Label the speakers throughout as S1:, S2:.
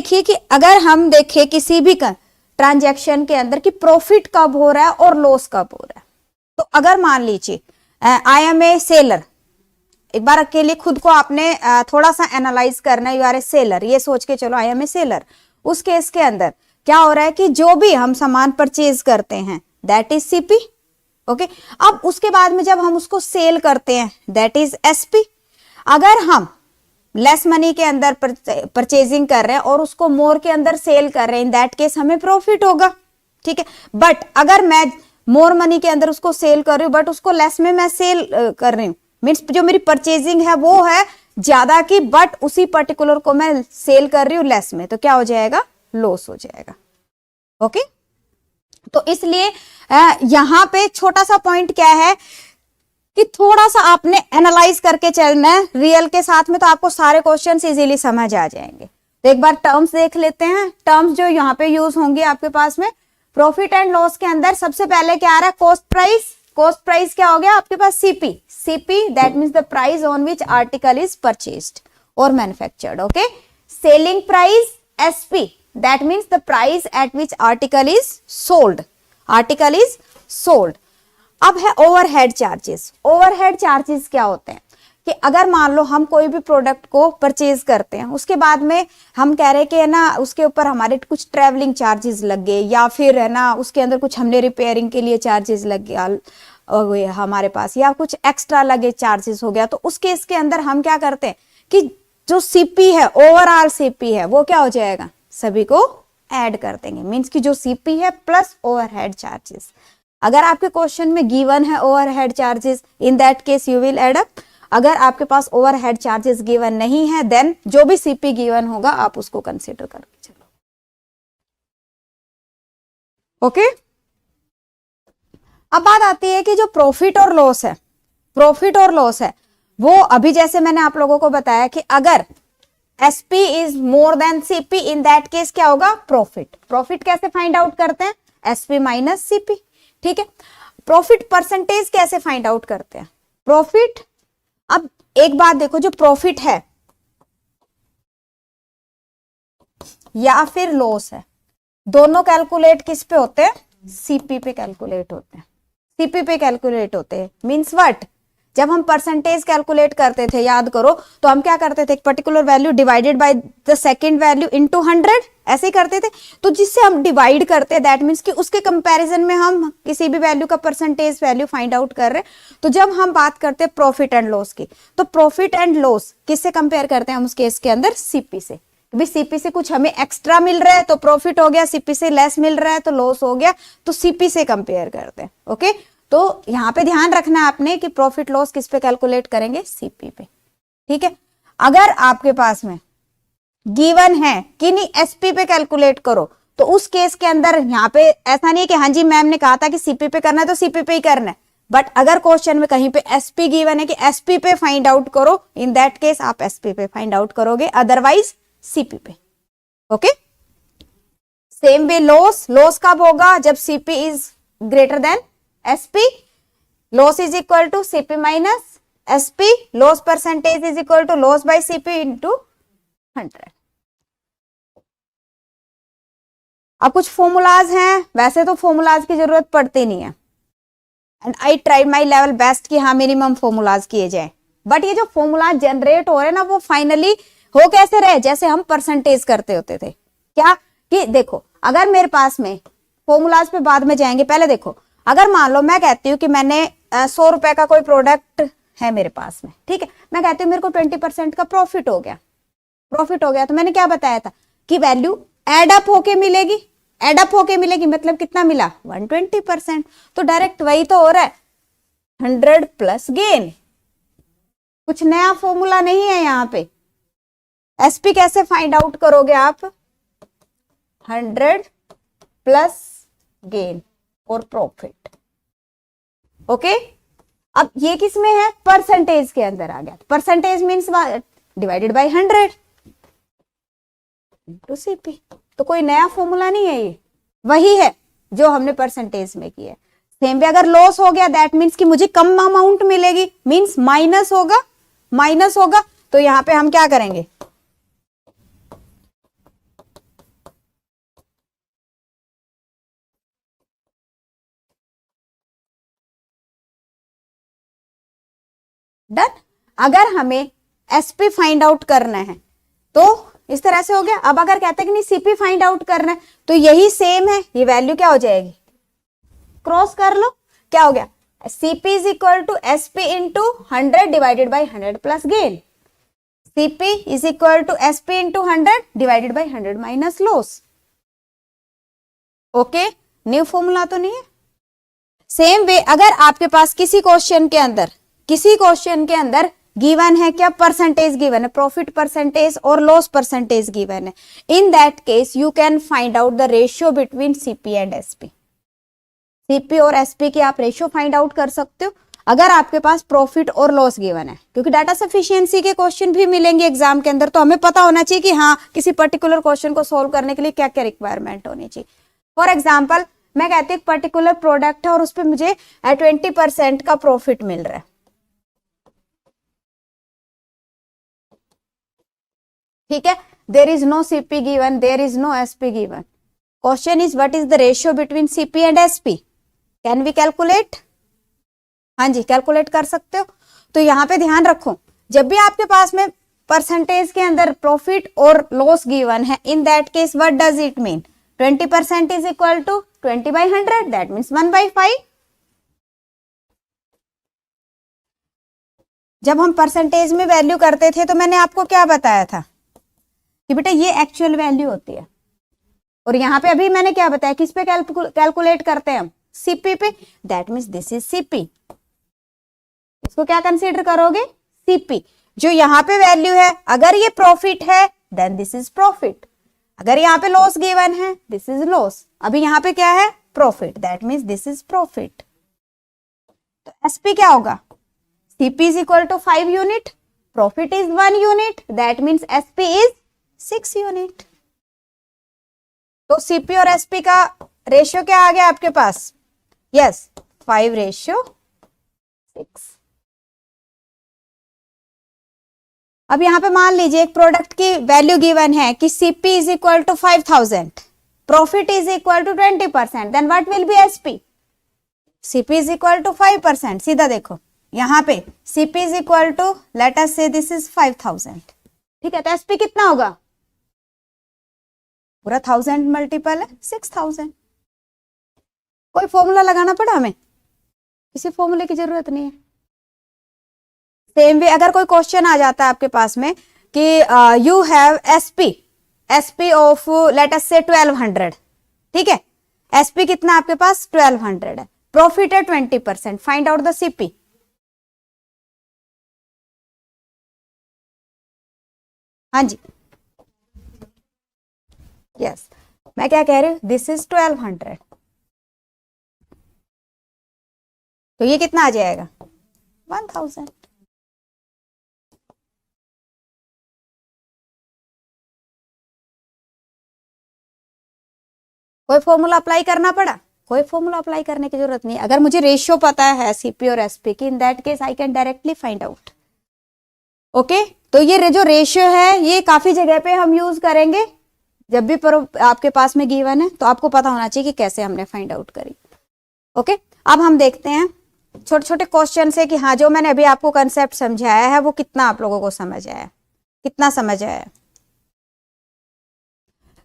S1: देखिए कि अगर हम देखें किसी भी ट्रांजैक्शन के अंदर कि प्रॉफिट कब हो रहा है और लॉस कब हो रहा है, तो अगर मान लीजिए आई एम ए सेलर, एक बार अकेले खुद को आपने थोड़ा सा एनालाइज करना है, यू आर ए सेलर, ये सोच के चलो आई एम ए सेलर। उस केस के अंदर क्या हो रहा है कि जो भी हम सामान परचेज करते हैं दैट इज सीपी, ओके। अब उसके बाद में जब हम उसको सेल करते हैं दैट इज एसपी। अगर हम लेस मनी के अंदर परचेजिंग कर रहे हैं और उसको मोर के अंदर सेल कर रहे हैं, इन दैट केस हमें प्रॉफिट होगा, ठीक है। बट अगर मैं मोर मनी के अंदर उसको सेल कर रही हूं बट उसको लेस में मैं सेल कर रही हूं, मीन्स जो मेरी परचेजिंग है वो है ज्यादा की, बट उसी पर्टिकुलर को मैं सेल कर रही हूं लेस में, तो क्या हो जाएगा, लॉस हो जाएगा, ओके। तो इसलिए यहां पे छोटा सा पॉइंट क्या है कि थोड़ा सा आपने एनालाइज करके चलना है रियल के साथ में, तो आपको सारे क्वेश्चंस इजीली समझ आ जाएंगे। तो एक बार टर्म्स देख लेते हैं। टर्म्स जो यहाँ पे यूज होंगी आपके पास में, प्रॉफिट एंड लॉस के अंदर सबसे पहले क्या आ रहा है, कॉस्ट प्राइस। कॉस्ट प्राइस क्या हो गया आपके पास, CP. CP that means the price on which article is purchased और manufactured, okay. Selling price SP that means the price at which article is sold, article is sold. अब है overhead charges. Overhead charges क्या होते हैं कि अगर मान लो हम कोई भी प्रोडक्ट को परचेज करते हैं, उसके बाद में हम कह रहे हैं कि है ना उसके ऊपर हमारे कुछ ट्रैवलिंग चार्जेस लग गए, या फिर है ना उसके अंदर कुछ हमने रिपेयरिंग के लिए चार्जेस लग गया हमारे पास, या कुछ एक्स्ट्रा लगे चार्जेस हो गया, तो उस केस के अंदर हम क्या करते हैं कि जो सीपी है, ओवरऑल सीपी है, वो क्या हो जाएगा, सभी को ऐड कर देंगे। मीन्स की जो सीपी है प्लस ओवरहेड चार्जेस। अगर आपके क्वेश्चन में गिवन है overhead charges, in that case you will add up. अगर आपके पास ओवरहेड चार्जेस गिवन नहीं है देन जो भी सीपी गिवन होगा आप उसको कंसीडर करके चलो, ओके। अब बात आती है कि जो प्रॉफिट और लॉस है, प्रॉफिट और लॉस है वो अभी जैसे मैंने आप लोगों को बताया कि अगर SP is more than CP, in that case क्या होगा, प्रॉफिट। प्रॉफिट कैसे फाइंड आउट करते हैं, एसपी माइनस सीपी, ठीक है। प्रॉफिट परसेंटेज कैसे फाइंड आउट करते हैं, प्रॉफिट। अब एक बात देखो, जो प्रॉफिट है या फिर लॉस है, दोनों कैलकुलेट किस पे होते हैं, सीपी पे कैलकुलेट होते हैं, सीपी पे कैलकुलेट होते हैं। मींस व्हाट, जब हम परसेंटेज कैलकुलेट करते थे याद करो, तो हम क्या करते थे, एक particular value divided by the second value into 100, ऐसे ही करते थे। तो जिससे हम डिवाइड करते हैं दैट मीन्स कि उसके कंपैरिजन में हम किसी भी वैल्यू का परसेंटेज वैल्यू फाइंड आउट कर रहे हैं। तो जब हम बात करते हैं प्रॉफिट एंड लॉस की, तो प्रॉफिट एंड लॉस किससे कंपेयर करते हैं हम उस केस के अंदर, सीपी से। भी सीपी से कुछ हमें एक्स्ट्रा मिल रहा है तो प्रॉफिट हो गया, सीपी से लेस मिल रहा है तो लॉस हो गया, तो सीपी से कंपेयर करते हैं, ओके। तो यहां पे ध्यान रखना है आपने कि प्रॉफिट लॉस किस पे कैलकुलेट करेंगे, सीपी पे, ठीक है। अगर आपके पास में गिवन है कि नहीं एसपी पे कैलकुलेट करो, तो उस केस के अंदर यहाँ पे ऐसा नहीं है कि हाँ जी मैम ने कहा था कि सीपी पे करना है तो सीपी पे ही करना है, बट अगर क्वेश्चन में कहीं पे एसपी गिवन है कि एसपी पे फाइंड आउट करो, इन दैट केस आप एसपी पे फाइंड आउट करोगे, अदरवाइज सीपी पे, okay. Same way loss, loss कब होगा, जब CP is greater than SP, loss is equal to CP minus SP, loss percentage is equal to loss by CP into 100। अब कुछ formulas हैं, वैसे तो फॉर्मूलाज की जरूरत पड़ती नहीं है, and I tried my level best कि हाँ मिनिमम फॉर्मूलाज किए जाए, बट ये जो फॉर्मूलाज जनरेट हो रहे हैं ना वो फाइनली हो कैसे रहे, जैसे हम परसेंटेज करते होते थे। क्या कि देखो, अगर मेरे पास में फॉर्मूलाज पे बाद में जाएंगे, पहले देखो, अगर मान लो मैं कहती हूँ कि मैंने 100 रुपए का कोई प्रोडक्ट है मेरे पास में, ठीक है, मैं कहती हूँ मेरे को 20% का प्रॉफिट हो गया, प्रॉफिट हो गया, तो मैंने क्या बताया था कि वैल्यू एड अप होके मिलेगी, एड अप होके मिलेगी, मतलब कितना मिला, 120%। तो डायरेक्ट वही तो हो रहा है, 100 प्लस गेन, कुछ नया फॉर्मूला नहीं है यहाँ पे। एसपी कैसे फाइंड आउट करोगे आप, 100 प्लस गेन और प्रॉफिट, ओके। अब ये किस में है, परसेंटेज के अंदर आ गया, percentage means divided by 100 into CP. तो कोई नया फॉर्मूला नहीं है, ये वही है जो हमने परसेंटेज में किया है। सेम वे अगर लॉस हो गया दैट मीन्स कि मुझे कम अमाउंट मिलेगी, मींस माइनस होगा, माइनस होगा, तो यहां पे हम क्या करेंगे, डन। अगर हमें एसपी फाइंड आउट करना है तो इस तरह से हो गया। अब अगर कहते हैं कि नहीं सीपी फाइंड आउट करना है तो यही सेम है, ये वैल्यू क्या हो जाएगी, क्रॉस कर लो, क्या हो गया, CP is equal to SP into 100 divided by 100 plus gain. CP is equal to SP into 100 divided by 100 minus loss. Okay, new formula तो नहीं है। सेम वे अगर आपके पास किसी क्वेश्चन के अंदर गिवन है क्या, परसेंटेज गिवन है, प्रॉफिट परसेंटेज और लॉस परसेंटेज गिवन है, in that case you can find out the ratio between CP and SP. CP और एसपी की आप रेशियो फाइंड आउट कर सकते हो अगर आपके पास प्रॉफिट और लॉस गिवन है, क्योंकि डाटा सफिशिएंसी के क्वेश्चन भी मिलेंगे एग्जाम के अंदर, तो हमें पता होना चाहिए कि हाँ किसी पर्टिकुलर क्वेश्चन को सोल्व करने के लिए क्या क्या रिक्वायरमेंट होनी चाहिए। फॉर एग्जाम्पल मैं कहती हूँ पर्टिकुलर प्रोडक्ट है और उस पर मुझे 20% का प्रॉफिट मिल रहा है, ठीक है, there is no CP given, there is no SP given, question is what is the ratio between CP and SP, can we calculate, हाँ जी कैलकुलेट कर सकते हो। तो यहाँ पे ध्यान रखो, जब भी आपके पास में परसेंटेज के अंदर प्रॉफिट और लॉस गिवन है, in that case what does it mean, 20% is equal to 20/100, that means 1/5। जब हम परसेंटेज में वैल्यू करते थे तो मैंने आपको क्या बताया था कि बेटा ये एक्चुअल वैल्यू होती है, और यहाँ पे अभी मैंने क्या बताया, किस पे कैलकुलेट करते हैं हम, सीपी पे, that means this is CP. इसको क्या कंसीडर करोगे, सीपी। जो यहाँ पे वैल्यू है, अगर ये प्रॉफिट है देन दिस इज प्रॉफिट, अगर यहाँ पे लॉस गिवन है दिस इज लॉस, अभी यहाँ पे क्या है, profit, that means this is profit. तो एसपी क्या होगा, CP is equal to 5 unit, profit is 1 unit, that means SP is 6 unit. तो सीपी और एसपी का रेशियो क्या आ गया आपके पास, यस 5:6। अब यहां पे मान लीजिए एक प्रोडक्ट की वैल्यू गिवन है कि CP is equal to 5000, profit is equal to 20%, then what will be SP, CP is equal to 5%, सीधा देखो यहां पे CP is equal to let us say this is 5000, ठीक है, तो एसपी कितना होगा, पूरा 1000 मल्टीपल है 6000। कोई फॉर्मूला लगाना पड़ा हमें, किसी फॉर्मूले की जरूरत नहीं है। सेम वे अगर कोई क्वेश्चन आ जाता है आपके पास में कि you have SP of late us से 1200, ठीक है, एसपी कितना आपके पास 1200 है, प्रॉफिट है 20%, फाइंड आउट द सीपी। हाँ जी यस, मैं क्या कह रही हूं, दिस इज 1200, तो ये कितना आ जाएगा 1000। कोई फॉर्मूला अप्लाई करना पड़ा, कोई फॉर्मूला अप्लाई करने की जरूरत नहीं, अगर मुझे रेशियो पता है सीपी और एसपी की, इन that case I can directly find out. Okay, तो ये जो रेशियो है ये काफी जगह पे हम यूज करेंगे, जब भी आपके पास में गिवन है तो आपको पता होना चाहिए कि कैसे हमने फाइंड आउट करी। ओके, अब हम देखते हैं छोटे छोटे क्वेश्चन से कि हाँ जो मैंने अभी आपको कंसेप्ट समझाया है वो कितना आप लोगों को समझ आया, कितना समझ आया।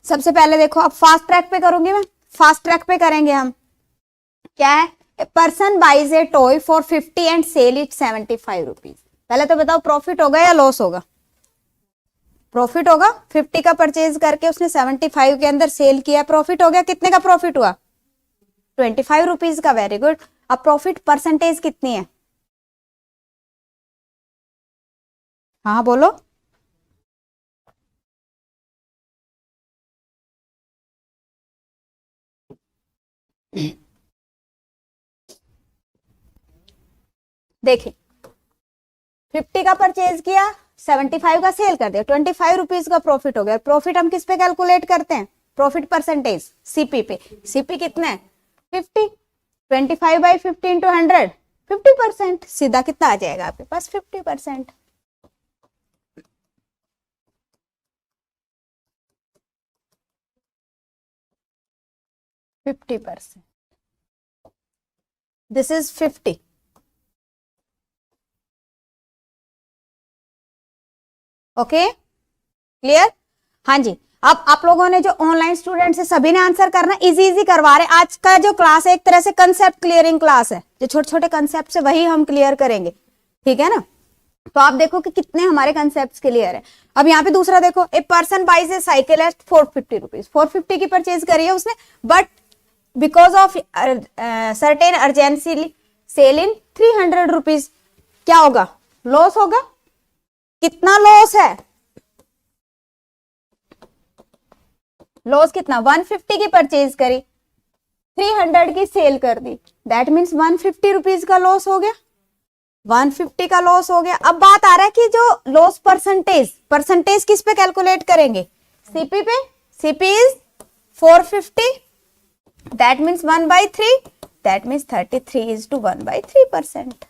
S1: सबसे पहले देखो, अब फास्ट ट्रैक पे करूंगी मैं, फास्ट ट्रैक पे करेंगे हम, क्या है, a person buys a toy for 50 and sell it 75 rupees. पहले तो बताओ प्रॉफिट होगा या लॉस होगा, प्रॉफिट होगा, 50 का परचेज करके उसने 75 के अंदर सेल किया, प्रॉफिट हो गया, कितने का प्रॉफिट हुआ 25 रुपीज का, वेरी गुड। अब प्रॉफिट परसेंटेज कितनी है, हाँ बोलो, देखिए 50 का परचेज किया, 75 का सेल कर दिया, 25 रुपीज का प्रॉफिट हो गया। प्रॉफिट हम किस पे कैलकुलेट करते हैं, प्रॉफिट परसेंटेज सीपी पे, सीपी कितना है 50, 25/50 इंटू 100 50%, सीधा कितना आ जाएगा आपके पास 50%। This is 50, okay clear. हाँ जी, अब आप लोगों ने जो ऑनलाइन स्टूडेंट्स है सभी ने आंसर करना, इजी इजी करवा रहे। आज का जो क्लास है एक तरह से कंसेप्ट क्लियरिंग क्लास है, जो छोटे छोटे कंसेप्ट है वही हम क्लियर करेंगे, ठीक है ना। तो आप देखो कि कितने हमारे कंसेप्ट क्लियर है। अब यहाँ पे दूसरा देखो, a person buys a cycle at 450 rupees, 450 की परचेज करी है उसने, but because of certain urgency sell in 300 rupees, क्या होगा, लॉस होगा। कितना लॉस है, लॉस कितना, 150 की परचेज करी, 300 की सेल कर दी, दैट मीन्स 150 रुपीज का लॉस हो गया, 150 का लॉस हो गया। अब बात आ रहा है कि जो लॉस परसेंटेज, परसेंटेज किस पे कैलकुलेट करेंगे, सीपी पे। CP is 450, that means 1/3, that means 33 is to 1/3%।